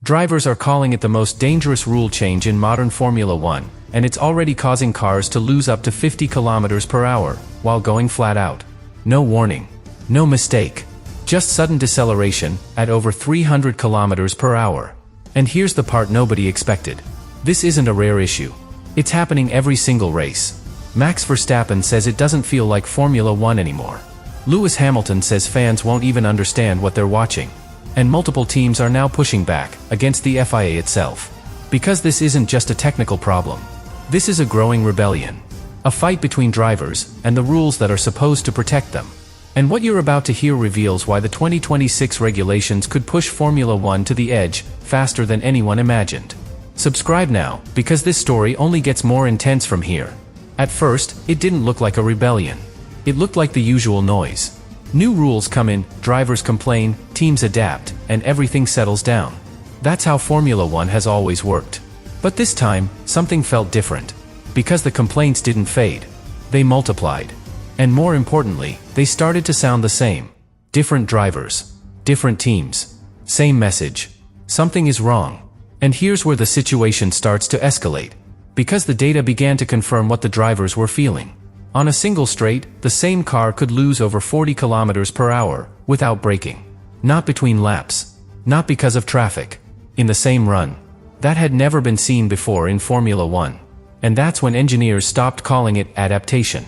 Drivers are calling it the most dangerous rule change in modern Formula One, and it's already causing cars to lose up to 50 kilometers per hour, while going flat out. No warning. No mistake. Just sudden deceleration, at over 300 kilometers per hour. And here's the part nobody expected. This isn't a rare issue. It's happening every single race. Max Verstappen says it doesn't feel like Formula One anymore. Lewis Hamilton says fans won't even understand what they're watching. And multiple teams are now pushing back, against the FIA itself. Because this isn't just a technical problem. This is a growing rebellion. A fight between drivers, and the rules that are supposed to protect them. And what you're about to hear reveals why the 2026 regulations could push Formula One to the edge, faster than anyone imagined. Subscribe now, because this story only gets more intense from here. At first, it didn't look like a rebellion. It looked like the usual noise. New rules come in, drivers complain, teams adapt, and everything settles down. That's how Formula One has always worked. But this time, something felt different. Because the complaints didn't fade. They multiplied. And more importantly, they started to sound the same. Different drivers. Different teams. Same message. Something is wrong. And here's where the situation starts to escalate. Because the data began to confirm what the drivers were feeling. On a single straight, the same car could lose over 40 kilometers per hour, without braking. Not between laps. Not because of traffic. In the same run. That had never been seen before in Formula One. And that's when engineers stopped calling it adaptation.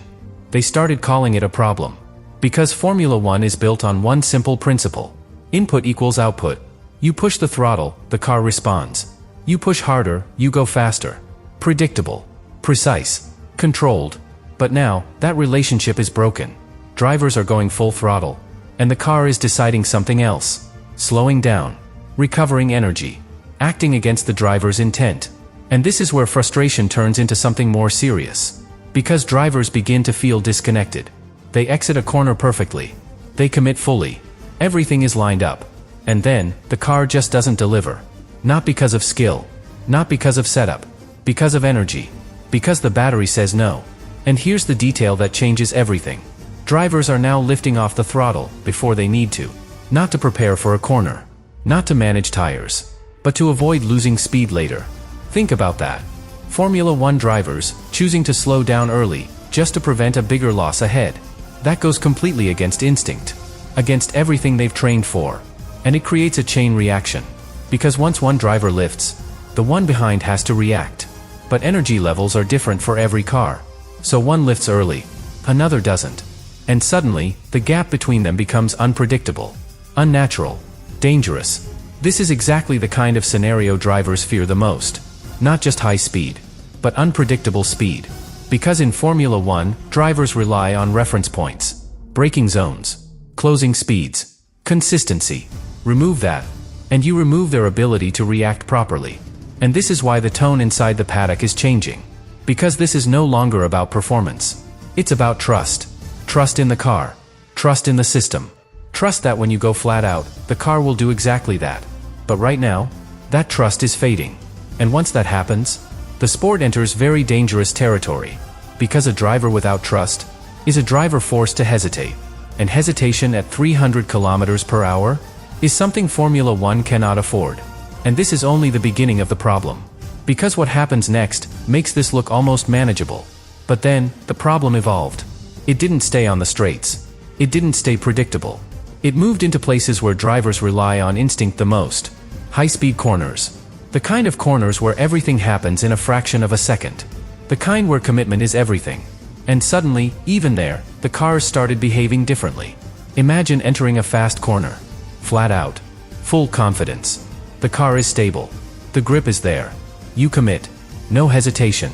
They started calling it a problem. Because Formula One is built on one simple principle. Input equals output. You push the throttle, the car responds. You push harder, you go faster. Predictable. Precise. Controlled. But now, that relationship is broken. Drivers are going full throttle. And the car is deciding something else. Slowing down. Recovering energy. Acting against the driver's intent. And this is where frustration turns into something more serious. Because drivers begin to feel disconnected. They exit a corner perfectly. They commit fully. Everything is lined up. And then, the car just doesn't deliver. Not because of skill. Not because of setup. Because of energy. Because the battery says no. And here's the detail that changes everything. Drivers are now lifting off the throttle before they need to. Not to prepare for a corner. Not to manage tires. But to avoid losing speed later. Think about that. Formula One drivers choosing to slow down early just to prevent a bigger loss ahead. That goes completely against instinct. Against everything they've trained for. And it creates a chain reaction. Because once one driver lifts, the one behind has to react. But energy levels are different for every car. So one lifts early, another doesn't. And suddenly, the gap between them becomes unpredictable, unnatural, dangerous. This is exactly the kind of scenario drivers fear the most. Not just high speed, but unpredictable speed. Because in Formula One, drivers rely on reference points, braking zones, closing speeds, consistency. Remove that, and you remove their ability to react properly. And this is why the tone inside the paddock is changing. Because this is no longer about performance. It's about trust. Trust in the car. Trust in the system. Trust that when you go flat out, the car will do exactly that. But right now, that trust is fading. And once that happens, the sport enters very dangerous territory. Because a driver without trust is a driver forced to hesitate. And hesitation at 300 kilometers per hour is something Formula One cannot afford. And this is only the beginning of the problem. Because what happens next makes this look almost manageable. But then, the problem evolved. It didn't stay on the straights. It didn't stay predictable. It moved into places where drivers rely on instinct the most. High-speed corners. The kind of corners where everything happens in a fraction of a second. The kind where commitment is everything. And suddenly, even there, the cars started behaving differently. Imagine entering a fast corner. Flat out. Full confidence. The car is stable. The grip is there. You commit. No hesitation.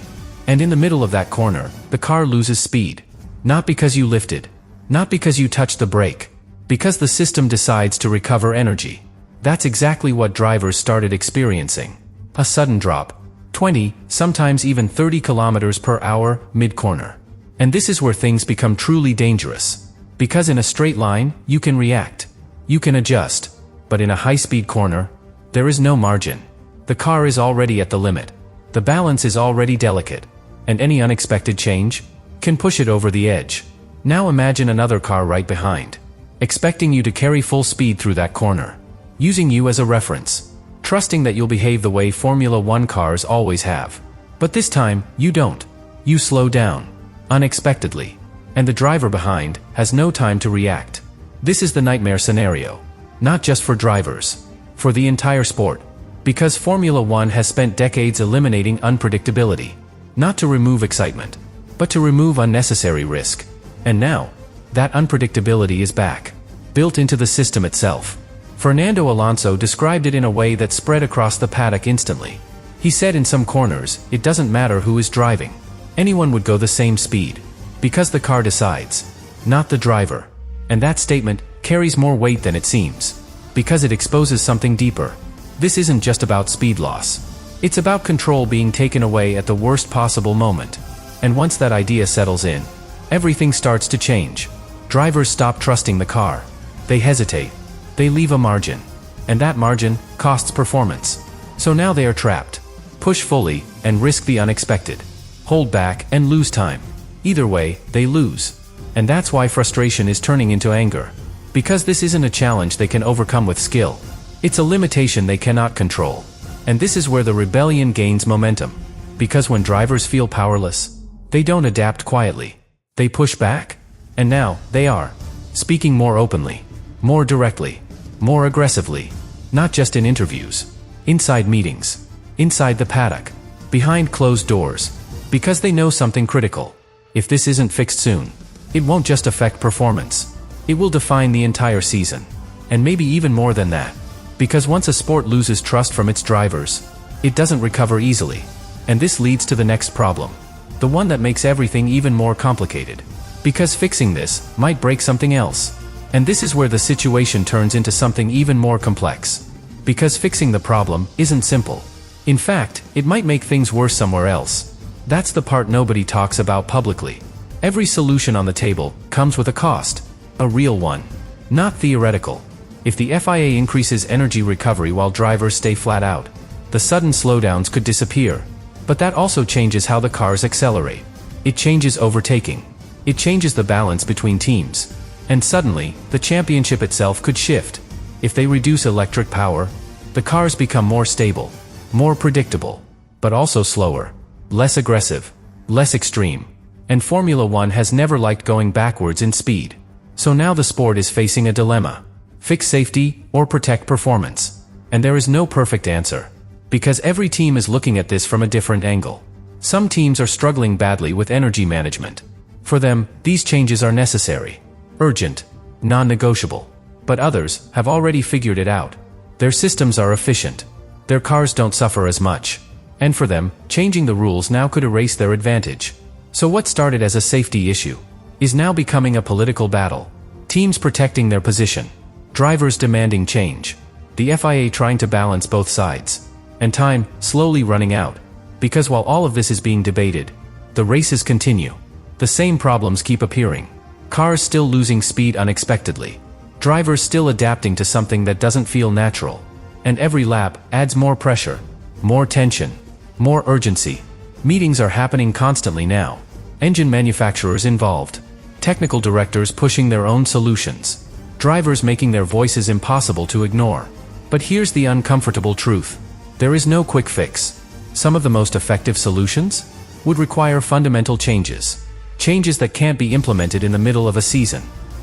And in the middle of that corner, the car loses speed. Not because you lifted. Not because you touched the brake. Because the system decides to recover energy. That's exactly what drivers started experiencing. A sudden drop. 20, sometimes even 30 kilometers per hour, mid-corner. And this is where things become truly dangerous. Because in a straight line, you can react. You can adjust. But in a high-speed corner, there is no margin. The car is already at the limit. The balance is already delicate. And any unexpected change can push it over the edge. Now imagine another car right behind. Expecting you to carry full speed through that corner. Using you as a reference. trusting that you'll behave the way Formula One cars always have. But this time, you don't. You slow down. Unexpectedly. And the driver behind has no time to react. This is the nightmare scenario. Not just for drivers. For the entire sport. Because Formula One has spent decades eliminating unpredictability. Not to remove excitement, but to remove unnecessary risk. And now, that unpredictability is back. Built into the system itself. Fernando Alonso described it in a way that spread across the paddock instantly. He said in some corners, it doesn't matter who is driving. Anyone would go the same speed. Because the car decides. Not the driver. And that statement carries more weight than it seems. Because it exposes something deeper. This isn't just about speed loss. It's about control being taken away at the worst possible moment. And once that idea settles in, everything starts to change. Drivers stop trusting the car. They hesitate. They leave a margin. And that margin costs performance. So now they are trapped. Push fully and risk the unexpected. Hold back and lose time. Either way, they lose. And that's why frustration is turning into anger. Because this isn't a challenge they can overcome with skill. It's a limitation they cannot control. And this is where the rebellion gains momentum. Because when drivers feel powerless, they don't adapt quietly. They push back. And now, they are. Speaking more openly. More directly. More aggressively. Not just in interviews. Inside meetings. Inside the paddock. Behind closed doors. Because they know something critical. If this isn't fixed soon, it won't just affect performance. It will define the entire season. And maybe even more than that. Because once a sport loses trust from its drivers, it doesn't recover easily. And this leads to the next problem. The one that makes everything even more complicated. Because fixing this might break something else. And this is where the situation turns into something even more complex. Because fixing the problem isn't simple. In fact, it might make things worse somewhere else. That's the part nobody talks about publicly. Every solution on the table comes with a cost. A real one. Not theoretical. If the FIA increases energy recovery while drivers stay flat out, the sudden slowdowns could disappear. But that also changes how the cars accelerate. It changes overtaking. It changes the balance between teams. And suddenly, the championship itself could shift. If they reduce electric power, the cars become more stable, more predictable, but also slower, less aggressive, less extreme. And Formula One has never liked going backwards in speed. So now the sport is facing a dilemma. Fix safety or protect performance. And there is no perfect answer. Because every team is looking at this from a different angle. Some teams are struggling badly with energy management. For them, these changes are necessary. Urgent. Non-negotiable. But others have already figured it out. Their systems are efficient. Their cars don't suffer as much. And for them, changing the rules now could erase their advantage. So what started as a safety issue is now becoming a political battle. Teams protecting their position. Drivers demanding change. The FIA trying to balance both sides. And time slowly running out. Because while all of this is being debated, the races continue. The same problems keep appearing. Cars still losing speed unexpectedly. Drivers still adapting to something that doesn't feel natural. And every lap adds more pressure, more tension, more urgency. Meetings are happening constantly now. Engine manufacturers involved. Technical directors pushing their own solutions. Drivers making their voices impossible to ignore. But here's the uncomfortable truth. There is no quick fix. Some of the most effective solutions would require fundamental changes. Changes that can't be implemented in the middle of a season.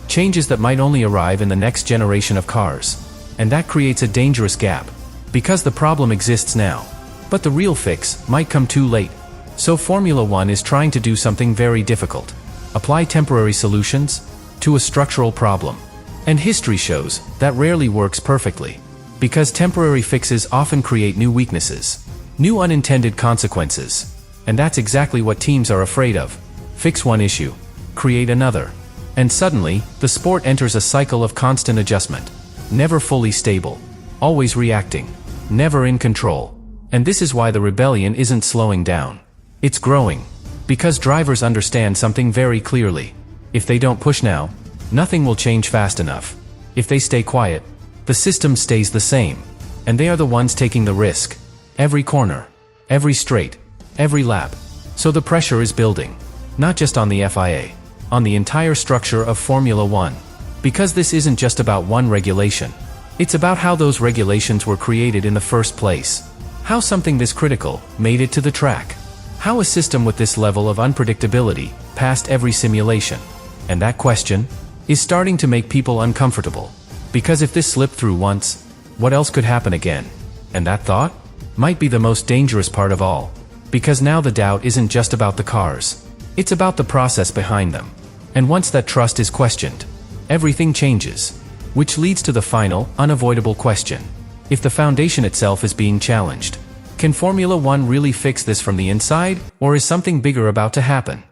Changes that might only arrive in the next generation of cars. And that creates a dangerous gap. Because the problem exists now. But the real fix might come too late. So Formula One is trying to do something very difficult. Apply temporary solutions to a structural problem. And history shows that rarely works perfectly. Because temporary fixes often create new weaknesses. New unintended consequences. And that's exactly what teams are afraid of. Fix one issue. Create another. And suddenly, the sport enters a cycle of constant adjustment. Never fully stable. Always reacting. Never in control. And this is why the rebellion isn't slowing down. It's growing. Because drivers understand something very clearly. If they don't push now, nothing will change fast enough. If they stay quiet, the system stays the same. And they are the ones taking the risk. Every corner. Every straight. Every lap. So the pressure is building. Not just on the FIA. On the entire structure of Formula One. Because this isn't just about one regulation. It's about how those regulations were created in the first place. How something this critical made it to the track. How a system with this level of unpredictability passed every simulation. And that question is starting to make people uncomfortable. Because if this slipped through once, what else could happen again? And that thought might be the most dangerous part of all. Because now the doubt isn't just about the cars. It's about the process behind them. And once that trust is questioned, everything changes. Which leads to the final, unavoidable question. If the foundation itself is being challenged, can Formula One really fix this from the inside, or is something bigger about to happen?